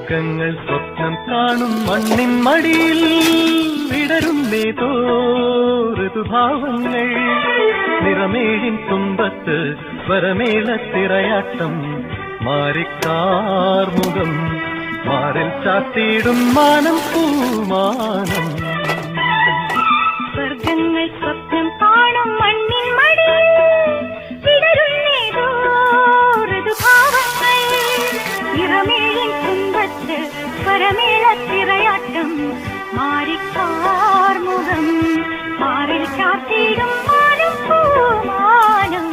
സർഗങ്ങൾ സ്വപ്നം കാണും മണ്ണിൻ മടിയിൽ വിടരുന്നേതോ ഋതുഭാവങ്ങൾ നിറമേഴിൻ തുമ്പത്ത് സ്വരമേളത്തിറയാട്ടം മാറിക്കാർമുഖം മാറിൽ ചാത്തിയിടും മാനം പൂമാനം സ്വർഗങ്ങൾ സ്വപ്നം കാണും മണ്ണിൻ മടിയിൽ വിടരുന്നേതോ ഋതുഭാവങ്ങൾ നിറമേഴിൻ തുമ്പത്ത് സ്വരമേളത്തിറയാട്ടം മാറിക്കാർമുഖം മാറിൽ ചാത്തിയിടും മാനം പൂമാനം